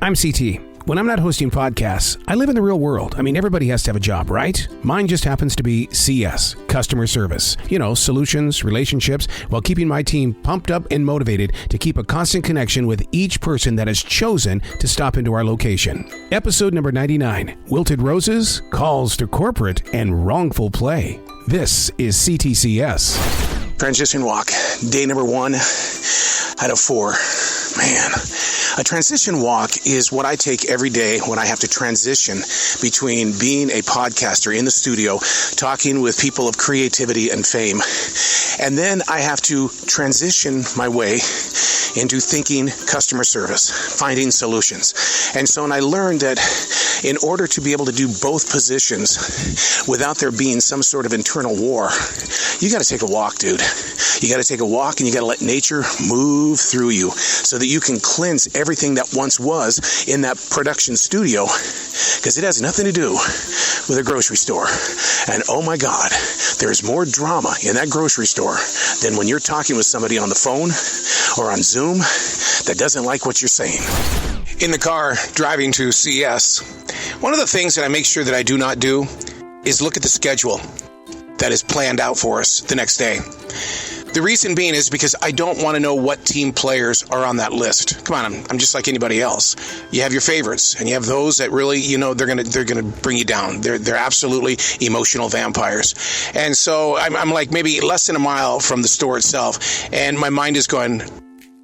I'm CT. When I'm not hosting podcasts, I live in the real world. I mean, everybody has to have a job, right? Mine just happens to be CS, customer service. You know, solutions, relationships, while keeping my team pumped up and motivated to keep a constant connection with each person that has chosen to stop into our location. Episode number 99, Wilted Roses, Calls to Corporate, and Wrongful Play. This is C.T.C.S. Transition walk, day number 1 out of 4. Man, a transition walk is what I take every day when I have to transition between being a podcaster in the studio, talking with people of creativity and fame, and then I have to transition my way into thinking customer service, finding solutions. And so, and I learned that in order to be able to do both positions without there being some sort of internal war, you got to take a walk, dude. You got to take a walk and you got to let nature move through you so that you can cleanse everything that once was in that production studio, because it has nothing to do with a grocery store. And oh my God, there's more drama in that grocery store than when you're talking with somebody on the phone or on Zoom that doesn't like what you're saying. In the car driving to CS, one of the things that I make sure that I do not do is look at the schedule that is planned out for us the next day. The reason being is because I don't want to know what team players are on that list. Come on, I'm just like anybody else. You have your favorites, and you have those that really, you know, they're gonna bring you down. They're absolutely emotional vampires. And so I'm like maybe less than a mile from the store itself, and my mind is going,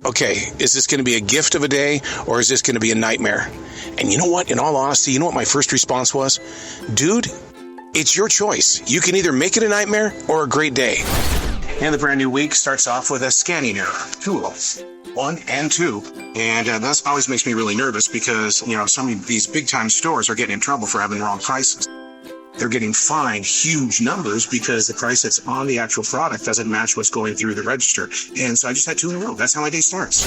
okay, is this going to be a gift of a day, or is this going to be a nightmare? And you know what? In all honesty, you know what my first response was? Dude, it's your choice. You can either make it a nightmare or a great day. And the brand new week starts off with a scanning error. 2 of them. 1 and 2. And that always makes me really nervous because, you know, some of these big time stores are getting in trouble for having wrong prices. They're getting fined huge numbers because the price that's on the actual product doesn't match what's going through the register. And so I just had 2 in a row. That's how my day starts.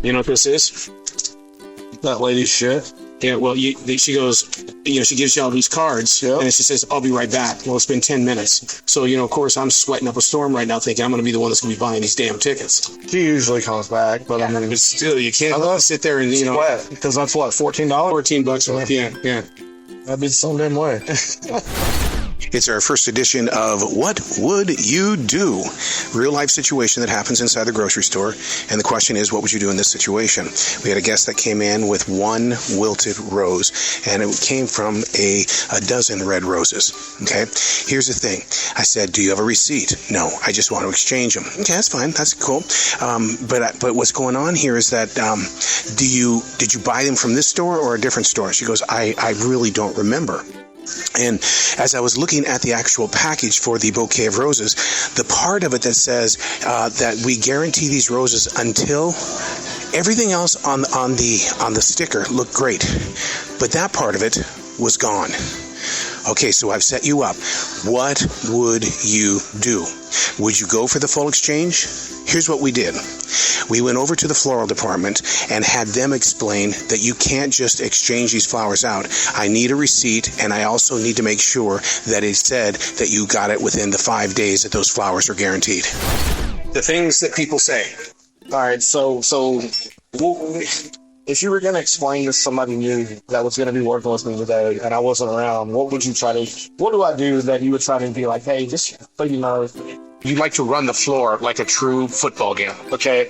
You know what this is? That lady's shit. Yeah, well, she goes, you know, she gives you all these cards, yep, and she says, I'll be right back. Well, it's been 10 minutes. So, you know, of course, I'm sweating up a storm right now thinking I'm going to be the one that's going to be buying these damn tickets. She usually comes back, but I mean, but still, you can't sit there and, you know. Because that's what, $14? $14, yeah. That'd be some damn way. It's our first edition of What Would You Do? Real life situation that happens inside the grocery store. And the question is, what would you do in this situation? We had a guest that came in with 1 wilted rose, and it came from a dozen red roses. Okay. Here's the thing. I said, do you have a receipt? No, I just want to exchange them. Okay, that's fine. That's cool. But what's going on here is that, did you buy them from this store or a different store? She goes, I really don't remember. And as I was looking at the actual package for the bouquet of roses, the part of it that says that we guarantee these roses until everything else on the sticker looked great, but that part of it was gone. Okay, so I've set you up. What would you do? Would you go for the full exchange? Here's what we did. We went over to the floral department and had them explain that you can't just exchange these flowers out. I need a receipt, and I also need to make sure that it said that you got it within the 5 days that those flowers are guaranteed. The things that people say. All right, so if you were going to explain to somebody new that was going to be working with me today and I wasn't around, what do I do that you would try to be like, hey, just so you know, you like to run the floor like a true football game. Okay,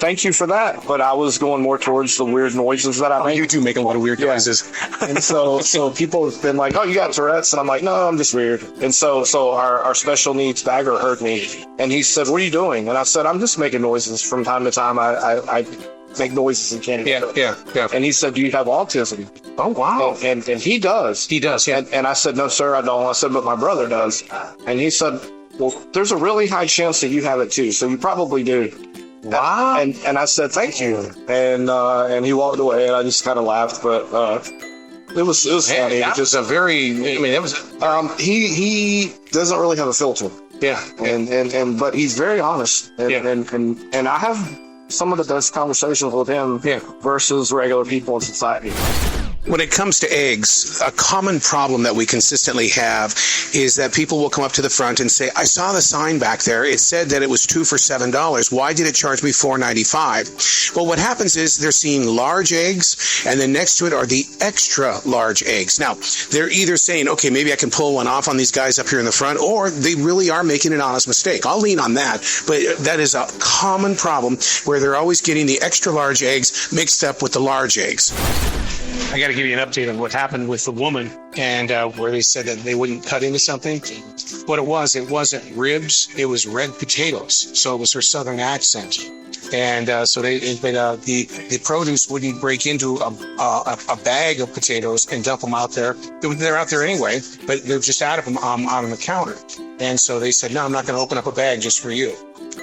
thank you for that, but I was going more towards the weird noises that I make. You do make a lot of weird noises. And so people have been like, oh, you got Tourette's? And I'm like, no, I'm just weird. And so our special needs bagger heard me, and he said, what are you doing? And I said, I'm just making noises from time to time. I make noises in Canada. Yeah. And he said, do you have autism? Oh, wow. And he does. He does, yeah. And I said, no, sir, I don't. I said, but my brother does. And he said, well, there's a really high chance that you have it too, so you probably do. Wow. And I said, thank you. And he walked away, and I just kind of laughed, but it was funny. That was a very, I mean, it was. He doesn't really have a filter. Yeah. But he's very honest. And I have some of the best conversations with him versus regular people in society. When it comes to eggs, a common problem that we consistently have is that people will come up to the front and say, I saw the sign back there. It said that it was 2 for $7. Why did it charge me $4.95? Well, what happens is they're seeing large eggs, and then next to it are the extra large eggs. Now, they're either saying, okay, maybe I can pull one off on these guys up here in the front, or they really are making an honest mistake. I'll lean on that, but that is a common problem where they're always getting the extra large eggs mixed up with the large eggs. I got to give you an update on what happened with the woman and where they said that they wouldn't cut into something. What it wasn't ribs, it was red potatoes. So it was her southern accent. And so the produce wouldn't break into a bag of potatoes and dump them out there. They're out there anyway, but they're just out of them on the counter. And so they said, no, I'm not going to open up a bag just for you.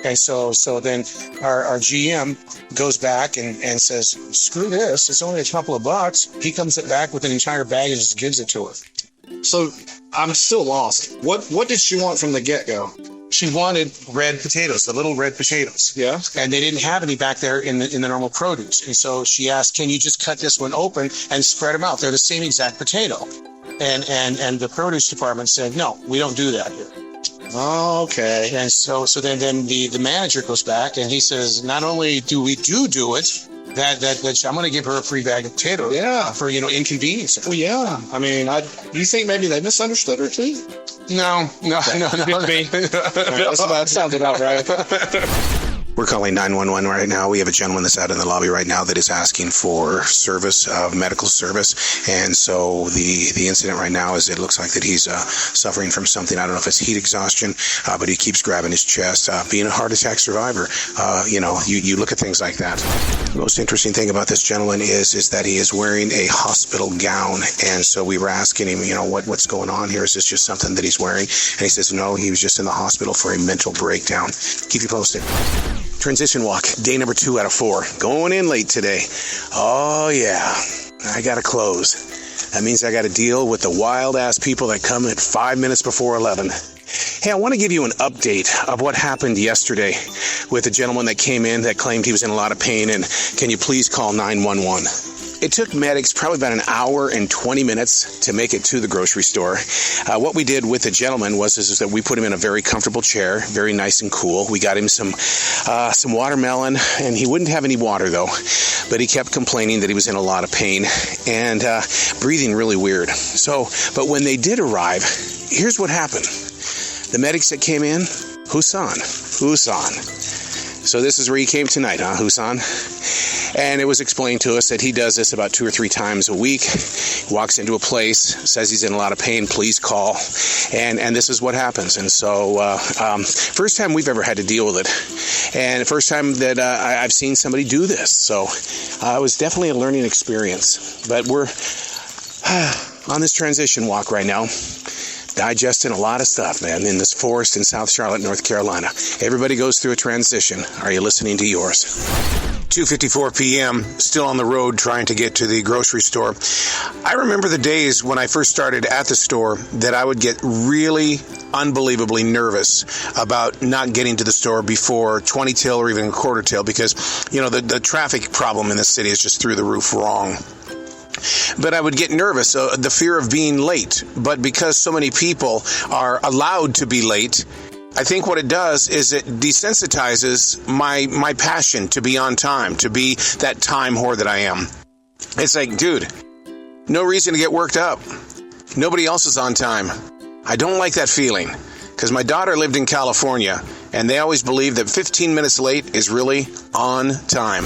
And so then our GM goes back and says, screw this, it's only a couple of bucks. He comes back with an entire bag and just gives it to her. So I'm still lost. What did she want from the get-go? She wanted red potatoes, the little red potatoes. Yeah. And they didn't have any back there in the normal produce. And so she asked, can you just cut this one open and spread them out? They're the same exact potato. And the produce department said, no, we don't do that here. Oh, okay. And so then the manager goes back and he says, not only do we do it, that I'm going to give her a free bag of potatoes. Yeah. For, inconvenience. Well, yeah. I mean, you think maybe they misunderstood her too? No. That sounds about right. We're calling 911 right now. We have a gentleman that's out in the lobby right now that is asking for service, medical service. And so the incident right now is it looks like that he's suffering from something. I don't know if it's heat exhaustion, but he keeps grabbing his chest. Being a heart attack survivor, you look at things like that. The most interesting thing about this gentleman is that he is wearing a hospital gown. And so we were asking him, what's going on here? Is this just something that he's wearing? And he says, no, he was just in the hospital for a mental breakdown. Keep you posted. Transition walk, day number 2 out of 4. Going in late today. Oh, yeah. I got to close. That means I got to deal with the wild-ass people that come at 5 minutes before 11. Hey, I want to give you an update of what happened yesterday with the gentleman that came in that claimed he was in a lot of pain, and can you please call 911? It took medics probably about an hour and 20 minutes to make it to the grocery store. What we did with the gentleman was that we put him in a very comfortable chair, very nice and cool. We got him some watermelon, and he wouldn't have any water though, but he kept complaining that he was in a lot of pain and breathing really weird. But when they did arrive, here's what happened. The medics that came in, Husan. So this is where he came tonight, huh, Husan? And it was explained to us that he does this about 2 or 3 times a week. He walks into a place, says he's in a lot of pain, please call. And this is what happens. And so first time we've ever had to deal with it. And first time that I've seen somebody do this. So it was definitely a learning experience. But we're on this transition walk right now, digesting a lot of stuff, man, in this forest in South Charlotte, North Carolina. Everybody goes through a transition. Are you listening to yours? 2:54 p.m., still on the road trying to get to the grocery store. I remember the days when I first started at the store that I would get really unbelievably nervous about not getting to the store before 20 till or even a quarter till because, the traffic problem in this city is just through the roof wrong. But I would get nervous, the fear of being late. But because so many people are allowed to be late, I think what it does is it desensitizes my passion to be on time, to be that time whore that I am. It's like, dude, no reason to get worked up. Nobody else is on time. I don't like that feeling because my daughter lived in California and they always believe that 15 minutes late is really on time.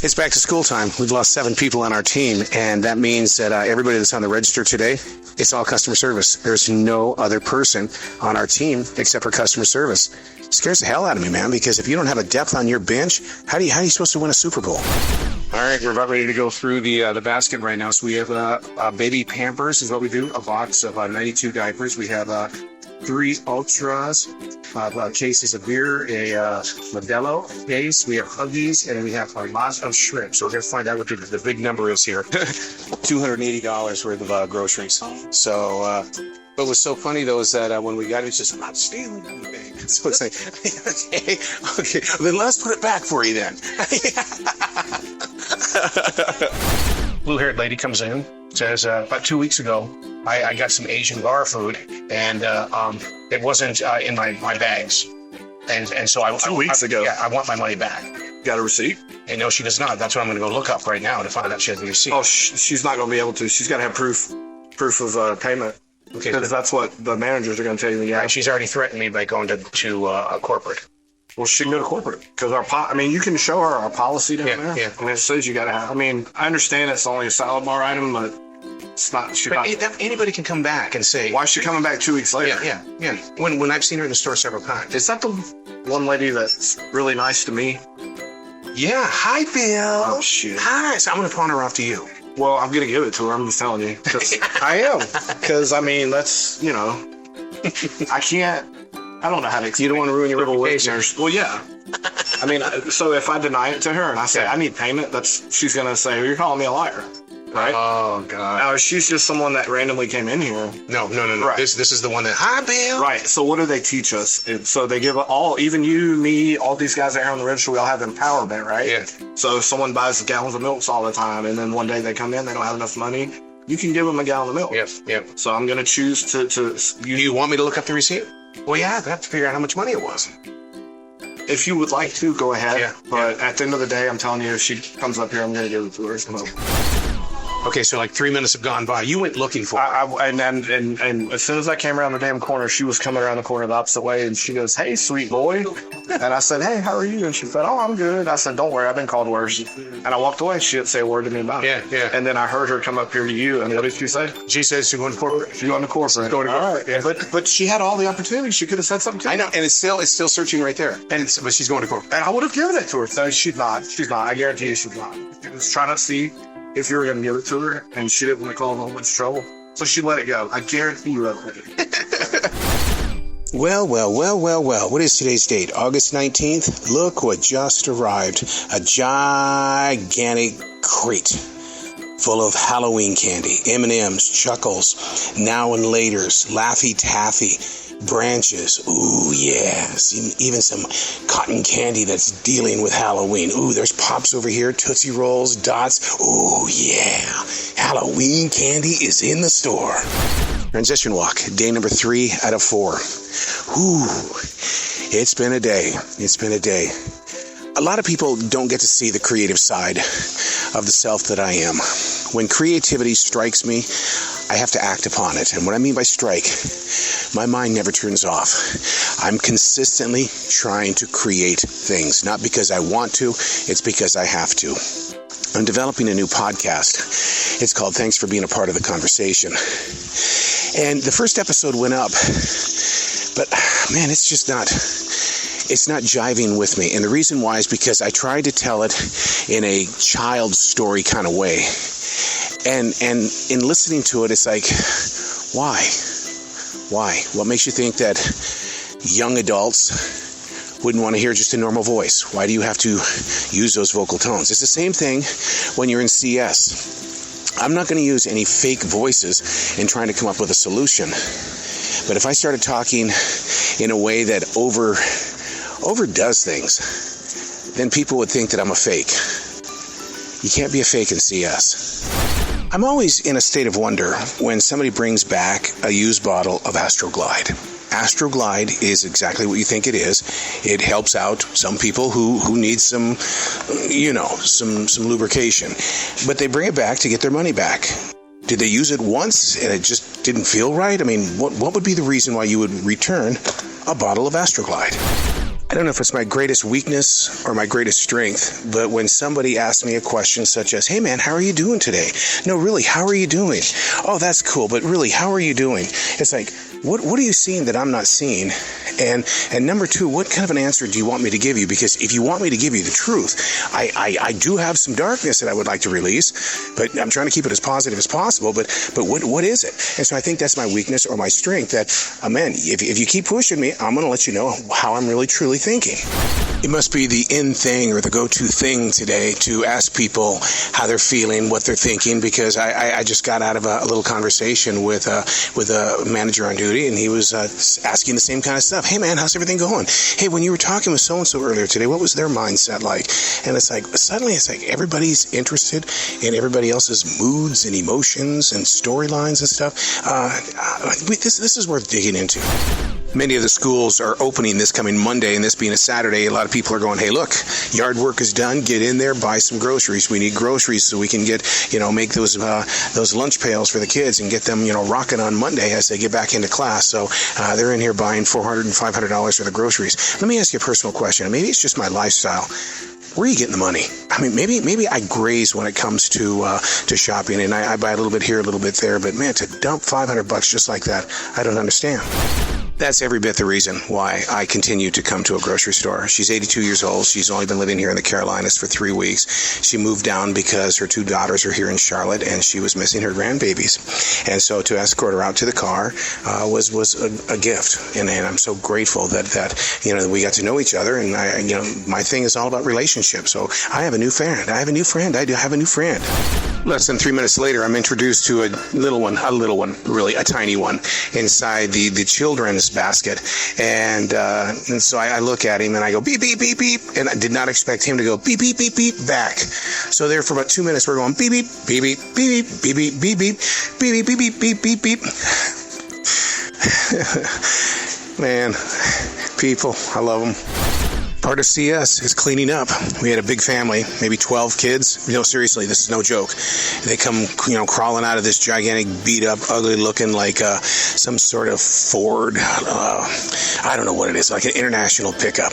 It's back to school time. We've lost 7 people on our team, and that means that everybody that's on the register today, it's all customer service. There's no other person on our team except for customer service. It scares the hell out of me, man, because if you don't have a depth on your bench, how are you supposed to win a Super Bowl? All right, we're about ready to go through the basket right now. So we have baby Pampers is what we do, a box of 92 diapers. We have 3 Ultras, cases of beer, a Modelo case. We have Huggies, and we have a lot of shrimp. So we're going to find out what the big number is here. $280 worth of groceries. So, but what's so funny, though, is that when we got it, it's just, I'm not stealing anything. So it's like, okay, then let's put it back for you then. blue-haired lady comes in, says, about 2 weeks ago, I got some Asian bar food, and it wasn't in my bags. And so 2 weeks ago? Yeah, I want my money back. Got a receipt? And no, she does not. That's what I'm going to go look up right now to find out she has the receipt. Oh, she's not going to be able to. She's got to have proof of payment. Okay, because that's what the managers are going to tell you. Yeah, right, she's already threatened me by going to corporate. Well, she can go to corporate because you can show her our policy down there. Yeah. And it says you got to have. I mean, I understand it's only a salad bar item, but it's not. Anybody can come back and say, why is she coming back 2 weeks later? Yeah. When I've seen her in the store several times. Is that the one lady that's really nice to me? Yeah. Hi, Bill. Oh shoot. Hi. So I'm going to pawn her off to you. Well, I'm going to give it to her. I'm just telling you. I am. Because, I mean, that's, I can't. I don't know how to explain. You don't want to ruin your reputation. Well, yeah. I mean, so if I deny it to her and I say, I need payment, she's going to say, well, you're calling me a liar. Right? Oh, God. Now, she's just someone that randomly came in here. No. Right. This is the one that, hi, Bill. Right. So what do they teach us? So they give even you, me, all these guys that are on the register, we all have empowerment, right? Yeah. So if someone buys gallons of milk all the time, and then one day they come in, they don't have enough money, you can give them a gallon of milk. Yep. So I'm going to choose to. You want me to look up the receipt? Well, yeah, I have to figure out how much money it was. If you would like to, go ahead. Yeah. But at the end of the day, I'm telling you, if she comes up here, I'm going to give it to her. So. Okay, so like 3 minutes have gone by. You went looking for her. And as soon as I came around the damn corner, she was coming around the corner the opposite way, and she goes, "Hey, sweet boy." And I said, "Hey, how are you?" And she said, "Oh, I'm good." I said, "Don't worry, I've been called worse." And I walked away. She didn't say a word to me about it. Yeah. And then I heard her come up here to you, and what did she say? She says she's going to corporate. She's going to corporate. All right. Yeah. But she had all the opportunities. She could have said something to me. I know, and it's still searching right there. But she's going to corporate. And I would have given it to her. So she's not. I guarantee you she's not. She was trying to see if you were going to give it to her, and she didn't want to cause a whole bunch of trouble. So she let it go. I guarantee you that. Well. What is today's date? August 19th? Look what just arrived. A gigantic crate full of Halloween candy, M&M's, Chuckles, Now and Laters, Laffy Taffy, Branches. Ooh, yeah. Even some cotton candy that's dealing with Halloween. Ooh, there's Pops over here, Tootsie Rolls, Dots. Ooh, yeah. Halloween candy is in the store. Transition walk, day number 3 out of 4. Ooh, it's been a day. A lot of people don't get to see the creative side of the self that I am. When creativity strikes me, I have to act upon it. And what I mean by strike, my mind never turns off. I'm consistently trying to create things, not because I want to, it's because I have to. I'm developing a new podcast. It's called Thanks for Being a Part of the Conversation. And the first episode went up, but man, it's not jiving with me. And the reason why is because I tried to tell it in a child story kind of way. And in listening to it, it's like, why? What makes you think that young adults wouldn't want to hear just a normal voice? Why do you have to use those vocal tones? It's the same thing when you're in CS. I'm not going to use any fake voices in trying to come up with a solution. But if I started talking in a way that overdoes things, then people would think that I'm a fake. You can't be a fake in CS. I'm always in a state of wonder when somebody brings back a used bottle of Astroglide. Astroglide is exactly what you think it is. It helps out some people who need some lubrication. But they bring it back to get their money back. Did they use it once and it just didn't feel right? I mean, what would be the reason why you would return a bottle of Astroglide? I don't know if it's my greatest weakness or my greatest strength, but when somebody asks me a question such as, "Hey man, how are you doing today?" No, really, how are you doing? "Oh, that's cool, but really, how are you doing?" It's like, what are you seeing that I'm not seeing? And number 2, what kind of an answer do you want me to give you? Because if you want me to give you the truth, I do have some darkness that I would like to release, but I'm trying to keep it as positive as possible. But what is it? And so I think that's my weakness or my strength. That man, if you keep pushing me, I'm going to let you know how I'm really truly thinking. It must be the in thing or the go-to thing today to ask people how they're feeling, what they're thinking, because I just got out of a little conversation with a manager on duty, and he was asking the same kind of stuff. Hey, man, how's everything going? Hey, when you were talking with so-and-so earlier today, what was their mindset like? And it's like, suddenly it's like everybody's interested in everybody else's moods and emotions and storylines and stuff. This is worth digging into. Many of the schools are opening this coming Monday, and this being a Saturday, a lot of people are going, hey, look, yard work is done. Get in there, buy some groceries. We need groceries so we can get, make those lunch pails for the kids and get them, rocking on Monday as they get back into class. So they're in here buying $400 and $500 for the groceries. Let me ask you a personal question. Maybe it's just my lifestyle. Where are you getting the money? I mean, maybe I graze when it comes to shopping, and I buy a little bit here, a little bit there. But man, to dump $500 just like that, I don't understand. That's every bit the reason why I continue to come to a grocery store. She's 82 years old. She's only been living here in the Carolinas for 3 weeks. She moved down because her 2 daughters are here in Charlotte, and she was missing her grandbabies. And so to escort her out to the car was a gift. And I'm so grateful that we got to know each other. And my thing is all about relationships. So I have a new friend. I do have a new friend. Less than 3 minutes later, I'm introduced to a little one, really a tiny one, inside the children's basket. And so I look at him and I go, beep, beep, beep, beep. And I did not expect him to go beep, beep, beep, beep back. So there for about 2 minutes, we're going beep, beep, beep, beep, beep, beep, beep, beep, beep, beep, beep, beep, beep, beep, beep. Man, people, I love them. Part of CS is cleaning up. We had a big family, maybe 12 kids. No, seriously, this is no joke. They come, crawling out of this gigantic, beat-up, ugly-looking, like some sort of Ford. I don't know what it is, like an international pickup,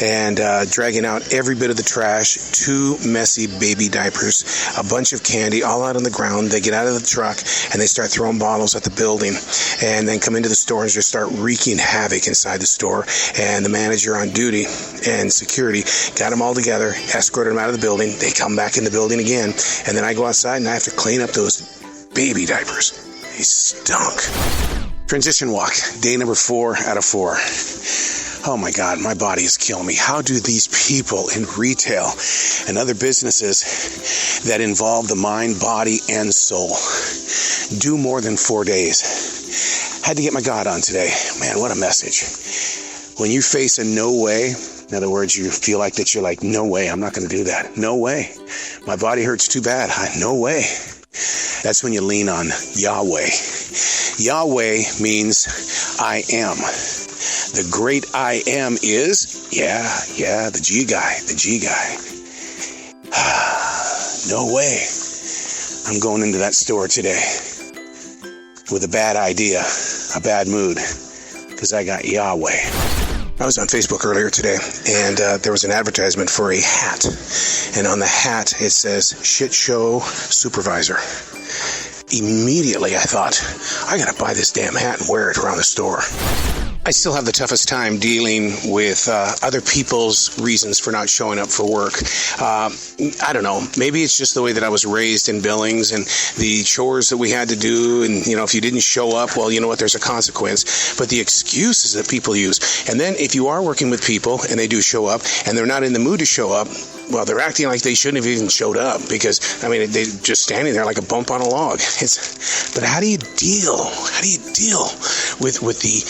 and dragging out every bit of the trash. 2 messy baby diapers, a bunch of candy, all out on the ground. They get out of the truck and they start throwing bottles at the building, and then come into the store and just start wreaking havoc inside the store. And the manager on duty and security got them all together, escorted them out of the building. They come back in the building again, and then I go outside and I have to clean up those baby diapers. They stunk. Transition walk, day number 4 out of 4. Oh my God, my body is killing me. How do these people in retail and other businesses that involve the mind, body, and soul do more than 4 days? Had to get my God on today. Man, what a message. When you face a no way, in other words, you feel like that you're like, no way, I'm not going to do that. No way. My body hurts too bad. No way. That's when you lean on Yahweh. Yahweh means I am. The great I am is, the G guy. No way. I'm going into that store today with a bad idea, a bad mood, because I got Yahweh. I was on Facebook earlier today, and there was an advertisement for a hat. And on the hat, it says, Shit Show Supervisor. Immediately, I thought, I gotta buy this damn hat and wear it around the store. I still have the toughest time dealing with other people's reasons for not showing up for work. I don't know. Maybe it's just the way that I was raised in Billings and the chores that we had to do. And, if you didn't show up, well, you know what? There's a consequence. But the excuses that people use. And then if you are working with people and they do show up and they're not in the mood to show up, well, they're acting like they shouldn't have even showed up because, they're just standing there like a bump on a log. But how do you deal? How do you deal with the,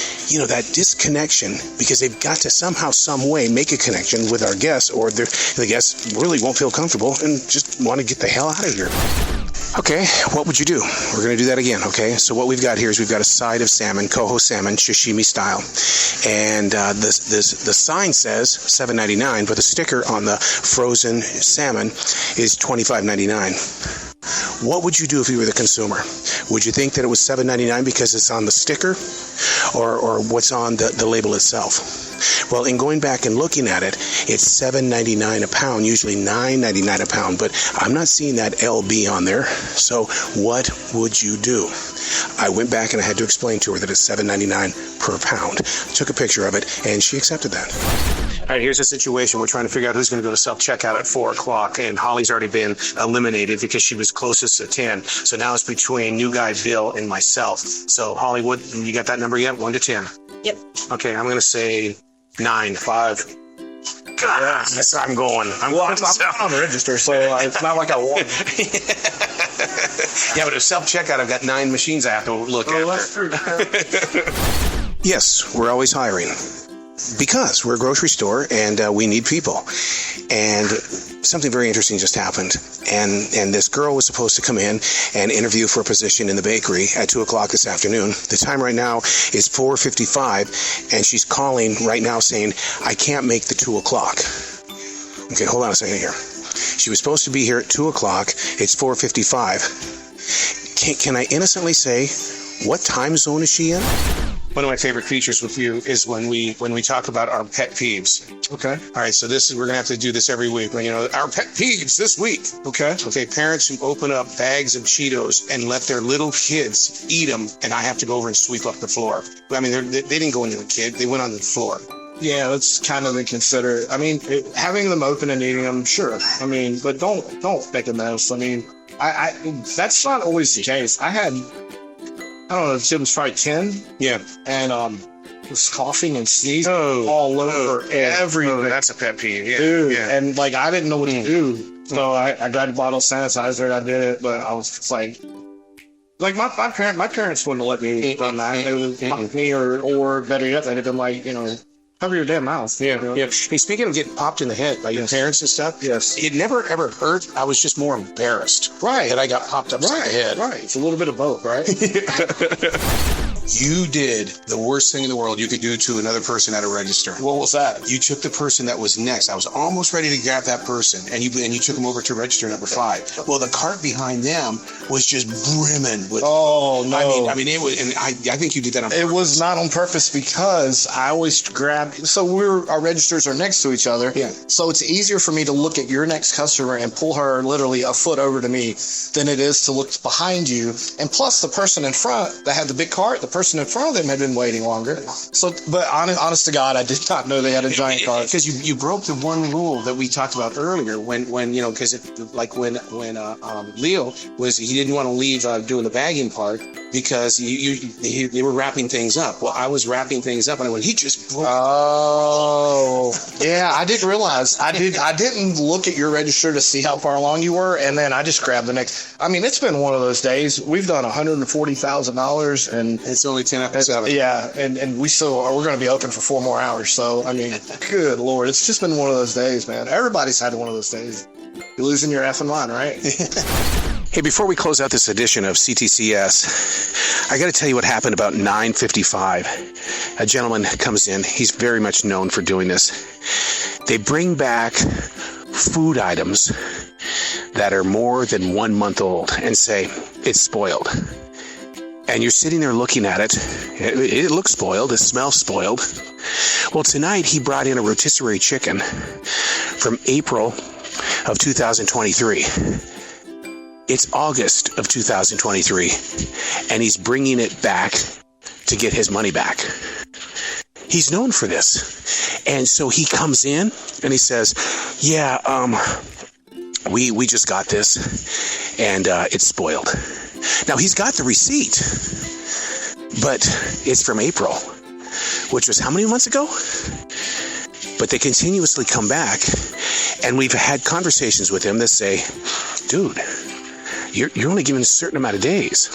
that disconnection? Because they've got to somehow, some way make a connection with our guests, or the guests really won't feel comfortable and just want to get the hell out of here. Okay, what would you do? We're going to do that again, okay? So what we've got here is we've got a side of salmon, coho salmon, sashimi style. And the sign says $7.99, but the sticker on the frozen salmon is $25.99. What would you do if you were the consumer? Would you think that it was $7.99 because it's on the sticker, or what's on the label itself? Well, in going back and looking at it, it's $7.99 a pound, usually $9.99 a pound, but I'm not seeing that LB on there. So what would you do? I went back and I had to explain to her that it's $7.99 per pound. I took a picture of it, and she accepted that. All right, here's the situation. We're trying to figure out who's going to go to self-checkout at 4 o'clock, and Holly's already been eliminated because she was closest to 10. So now it's between new guy Bill and myself. So, Holly, you got that number yet? 1 to 10? Yep. Okay, I'm going to say 9. 5. Yeah. That's where I'm going. I'm not on the register, so it's not like I want. Yeah, but at self-checkout, I've got 9 machines I have to look at. That's true. Yes, we're always hiring because we're a grocery store and we need people. And something very interesting just happened. And this girl was supposed to come in and interview for a position in the bakery at 2 o'clock this afternoon. The time right now is 4:55, and she's calling right now saying, I can't make the 2 o'clock. Okay, hold on a second here. She was supposed to be here at 2 o'clock. It's 4:55. Can I innocently say, what time zone is she in? One of my favorite features with you is when we talk about our pet peeves. Okay. All right, so we're gonna have to do this every week. You know, our pet peeves this week. Okay. Okay, parents who open up bags of Cheetos and let their little kids eat them, and I have to go over and sweep up the floor. I mean, they didn't go into the kid; they went on the floor. Yeah, that's kind of inconsiderate. I mean, having them open and eating them, sure. I mean, but don't make a mess. I mean, I that's not always the case. I don't know, the kid was probably 10. Yeah. And was coughing and sneezing all over everything. That's a pet peeve. Yeah. Dude. Yeah. And like I didn't know what to do. So I grabbed a bottle of sanitizer, I did it, but I was just like my parents wouldn't let me run that. They would mock me or better yet, they'd have been like, you know, cover your damn mouth. Yeah, you know? Yeah. Hey, speaking of getting popped in the head by your parents and stuff, yes, it never ever hurt. I was just more embarrassed, right, that I got popped upside the head. Right, it's a little bit of both, right? You did the worst thing in the world you could do to another person at a register. What was that? You took the person that was next. I was almost ready to grab that person, and you took them over to register number 5. Well, the cart behind them was just brimming with. Oh no! I mean, it was, and I think you did that on purpose. It was not on purpose because I always grab. So our registers are next to each other. Yeah. So it's easier for me to look at your next customer and pull her literally a foot over to me than it is to look behind you. And plus, the person in front that had the big cart, the person in front of them had been waiting longer. So, but honest to God, I did not know they had a giant cart. Because you broke the one rule that we talked about earlier when you know, because when Leo he didn't want to leave doing the bagging part because they were wrapping things up. Well, I was wrapping things up, and I went, he just broke. Oh, yeah, I didn't realize. I didn't look at your register to see how far along you were, and then I just grabbed the next. I mean, it's been one of those days. We've done $140,000, and it's only 10 after 7. Yeah, and we're going to be open for 4 more hours. So, I mean, good Lord, it's just been one of those days, man. Everybody's had one of those days. You're losing your effing mind, right? Hey, before we close out this edition of C.T.C.S., I got to tell you what happened about 9:55. A gentleman comes in. He's very much known for doing this. They bring back food items that are more than 1 month old and say, it's spoiled. And you're sitting there looking at it. It looks spoiled. It smells spoiled. Well, tonight he brought in a rotisserie chicken from April of 2023. It's August of 2023, and he's bringing it back to get his money back. He's known for this. And so he comes in and he says, yeah, we just got this, and it's spoiled. Now, he's got the receipt, but it's from April, which was how many months ago? But they continuously come back, and we've had conversations with him that say, dude, you're only given a certain amount of days.